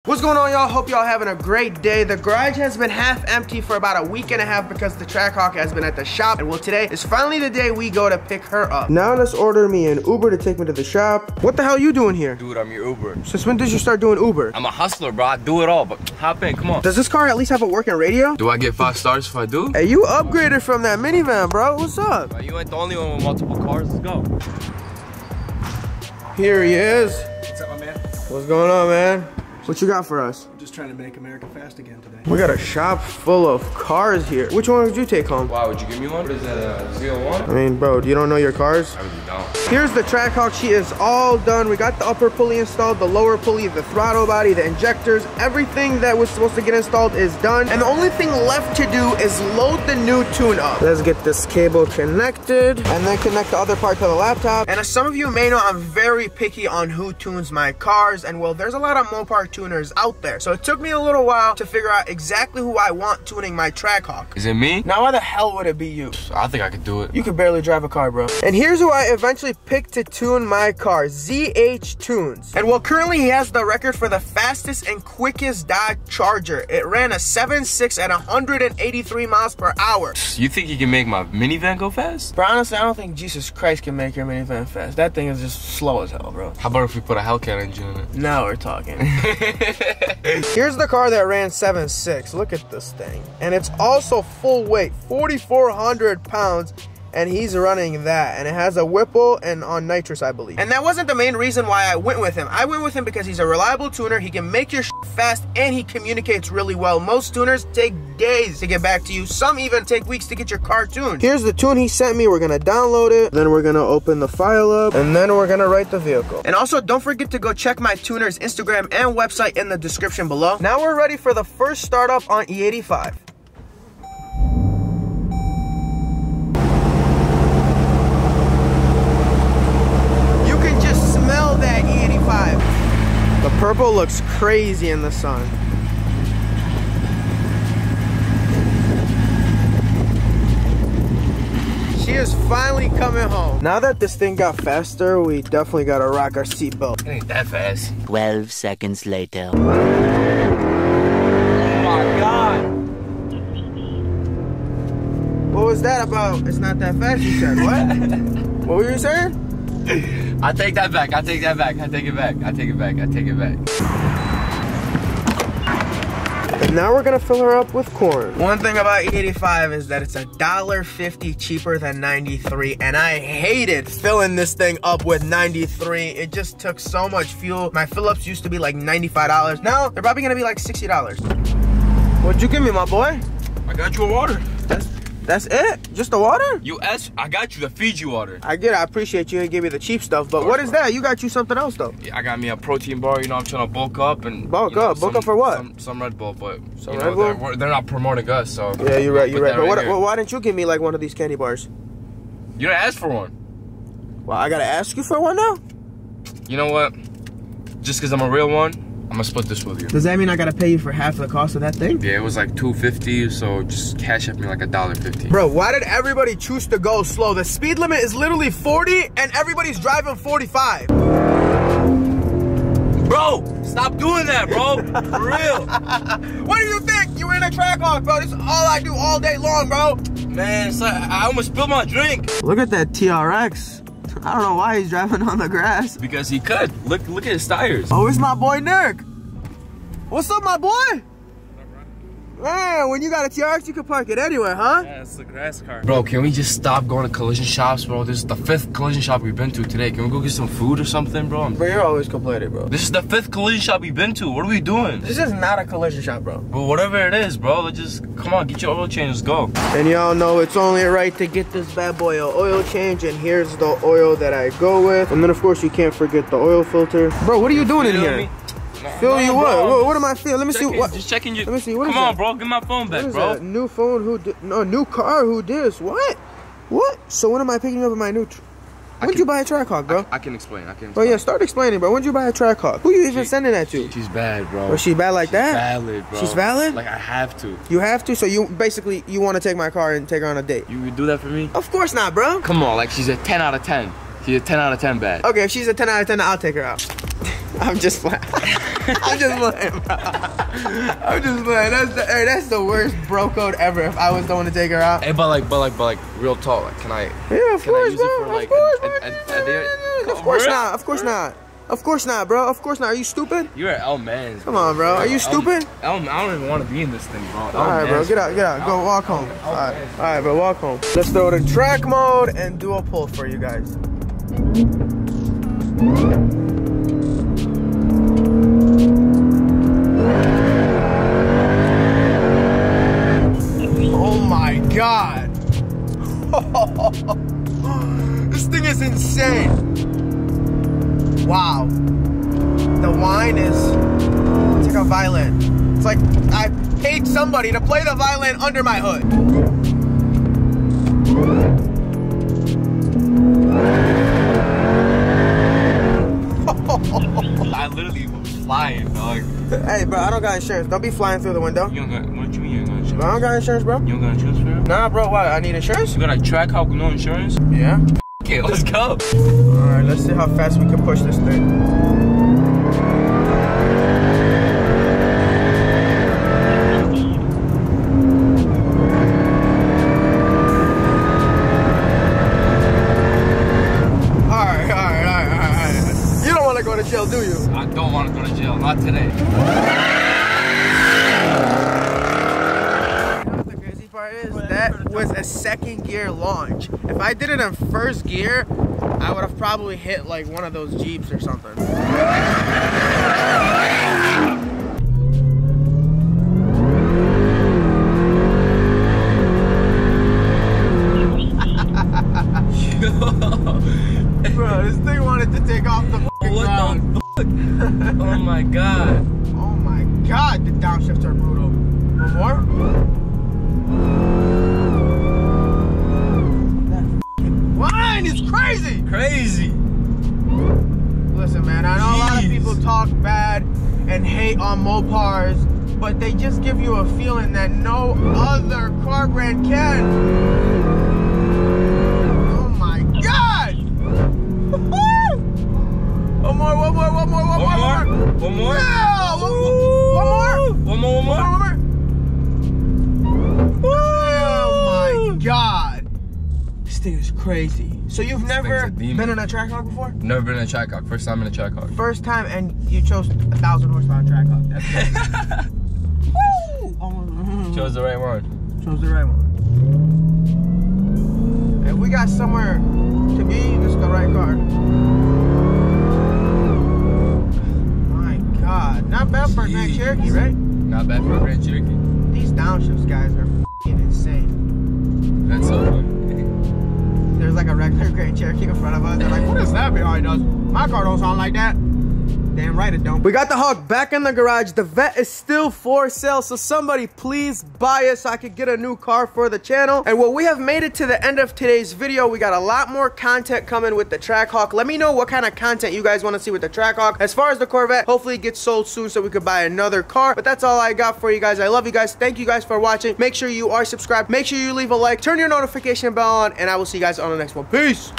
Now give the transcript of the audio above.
What's going on, y'all? Hope y'all having a great day. The garage has been half empty for about a week and a half because the Trackhawk has been at the shop. And well, today is finally the day we go to pick her up. Now let's order me an Uber to take me to the shop. What the hell are you doing here? Dude, I'm your Uber. Since when did you start doing Uber? I'm a hustler, bro. I do it all, but hop in, come on. Does this car at least have a working radio? Do I get 5 stars if I do? Hey, you upgraded from that minivan, bro. What's up? You ain't the only one with multiple cars. Let's go. Here he is. What's up, my man? What's going on, man? What you got for us? I'm just trying to make America fast again today. We got a shop full of cars here. Which one did you take home? Wow, would you give me one? What is that, a 01? I mean, bro, you don't know your cars? I really don't. Here's the Trackhawk. She is all done. We got the upper pulley installed, the lower pulley, the throttle body, the injectors. Everything that was supposed to get installed is done. And the only thing left to do is load the new tune up. Let's get this cable connected and then connect the other part to the laptop. And as some of you may know, I'm very picky on who tunes my cars. And well, there's a lot of Mopar tuners out there. So it took me a little while to figure out exactly who I want tuning my Trackhawk. Is it me? Now, why the hell would it be you? I think I could do it. You could barely drive a car, bro. And here's who I eventually picked to tune my car, ZH Tunes. And well, currently he has the record for the fastest and quickest Dodge Charger. It ran a 7.6 at 183 miles per hour. You think you can make my minivan go fast? But honestly, I don't think Jesus Christ can make your minivan fast. That thing is just slow as hell, bro. How about if we put a Hellcat engine in it? Now we're talking. Here's the car that ran 7.6. Look at this thing. And it's also full weight, 4,400 pounds. And he's running that, and it has a Whipple and on nitrous, I believe. And that wasn't the main reason why I went with him. I went with him because he's a reliable tuner, he can make your fast, and he communicates really well. Most tuners take days to get back to you. Some even take weeks to get your car tuned. Here's the tune he sent me. We're gonna download it, then we're gonna open the file up, and then we're gonna write the vehicle. And also, don't forget to go check my tuner's Instagram and website in the description below. Now we're ready for the first startup on E85. That E85. The purple looks crazy in the sun. She is finally coming home. Now that this thing got faster, we definitely gotta rock our seatbelt. It ain't that fast. 12 seconds later. Oh my God. What was that about? It's not that fast, you said. What? What were you saying? I take that back, I take that back, I take it back, I take it back, I take it back. And now we're gonna fill her up with corn. One thing about E85 is that it's $1.50 cheaper than 93, and I hated filling this thing up with 93. It just took so much fuel. My fill-ups used to be like $95. Now they're probably gonna be like $60. What'd you give me, my boy? I got you a water. That's it? Just the water? I got you the Fiji water. I get it. I appreciate you and give me the cheap stuff, but what is that? You got you something else though. Yeah, I got me a protein bar. You know, I'm trying to bulk up and bulk up for what? Some Red Bull, but some you Red know, Bull? they're not promoting us, so yeah, you're right. You're right. But why didn't you give me like one of these candy bars? You didn't ask for one. Well, I gotta ask you for one now. You know what? Just because I'm a real one, I'm gonna split this with you. Does that mean I gotta pay you for half the cost of that thing? Yeah, it was like $2.50, so just cash at me like $1.50. Bro, why did everybody choose to go slow? The speed limit is literally 40 and everybody's driving 45. Bro, stop doing that, bro. For real. What do you think? You in a Trackhawk, bro. This is all I do all day long, bro. Man, it's like I almost spilled my drink. Look at that TRX. I don't know why he's driving on the grass. Because he could. Look at his tires. Oh, it's my boy Nick. What's up, my boy? Man, when you got a TRX, you can park it anywhere, huh? Yeah, it's the grass car. Bro, can we just stop going to collision shops, bro? This is the 5th collision shop we've been to today. Can we go get some food or something, bro? Bro, you're always complaining, bro. This is the 5th collision shop we've been to. What are we doing? This is not a collision shop, bro. But whatever it is, bro, let's just, come on, get your oil change, let's go. And y'all know it's only right to get this bad boy an oil change, and here's the oil that I go with. And then, of course, you can't forget the oil filter. Bro, what are you doing in here? Feel you what? What am I feeling? Let me see what. Just checking you. Let me see. What Come on, bro. Give my phone back, bro. New phone? Who did? No, new car? Who this? What? What? So when am I picking up in my new? When'd you buy a Trackhawk, bro? I can explain. Oh yeah, start explaining, bro. When'd you buy a Trackhawk? Who you even sending that to? She's bad, bro. Oh, she bad like that? Valid, bro. She's valid? Like I have to. You have to? So you basically you want to take my car and take her on a date? You would do that for me? Of course not, bro. Come on, like she's a 10 out of 10. She's a 10 out of 10 bad. Okay, if she's a 10 out of 10, I'll take her out. I'm just playing. I'm just playing, bro. I'm just playing. That's the worst bro code ever. If I was the one to take her out. Hey, but like, real talk. Like, can I? Yeah, of course, use it bro. for, like, Of course, a day? Of course not. Of course not. Of course not, bro. Of course not. Are you stupid? You're an L man. Come on, bro. Are you stupid? I don't even want to be in this thing, bro. All right, bro. Get out. Go walk home. All right, bro. Walk home. Let's throw it in track mode and do a pull for you guys. Oh my God. This thing is insane. Wow. The whine is, it's like a violin. It's like I paid somebody to play the violin under my hood. I literally was flying, dog. Hey, bro, I don't got insurance. Don't be flying through the window. You don't got, what you mean you don't got insurance? Bro, I don't got insurance, bro. You don't got insurance for it? Nah, bro, what? I need insurance? You got a Trackhawk with no insurance? Yeah. Okay, let's go. Alright, let's see how fast we can push this thing. Alright. You don't want to go to jail, do you? I don't want to go to jail, not today. You know what the crazy part is? That was a second gear launch. If I did it in first gear, I would have probably hit like one of those Jeeps or something. Bro, this thing wanted to take off the fucking ground. What the fuck? Oh my God. Oh my God, the downshifts are brutal. One more? That fucking whine is crazy! Crazy. Listen, man, I know a lot of people talk bad and hate on Mopars, but they just give you a feeling that no other car brand can. Oh my God! One more. One more? Yeah, one more. Oh my God. This thing is crazy. So you've never been in a Trackhawk before? Never been in a Trackhawk. First time in a Trackhawk. First time, and you chose 1,000 horsepower Trackhawk. That's crazy. Woo! Chose the right one. Chose the right one. If we got somewhere to be, this is the right car. My God. Not bad for a Grand Cherokee, right? Not bad for a Grand Cherokee. These downshifts, guys, are f***ing insane. That's so funny. There's like a regular Grand Cherokee in front of us. They're like, what is that behind us? My car don't sound like that. Damn right it don't. We got the Hawk back in the garage. The Vet is still for sale, so somebody please buy it so I could get a new car for the channel. And well, we have made it to the end of today's video. We got a lot more content coming with the Trackhawk. Let me know what kind of content you guys want to see with the Trackhawk. As far as the Corvette, hopefully it gets sold soon so we could buy another car. But that's all I got for you guys. I love you guys. Thank you guys for watching. Make sure you are subscribed. Make sure you leave a like. Turn your notification bell on, and I will see you guys on the next one. Peace.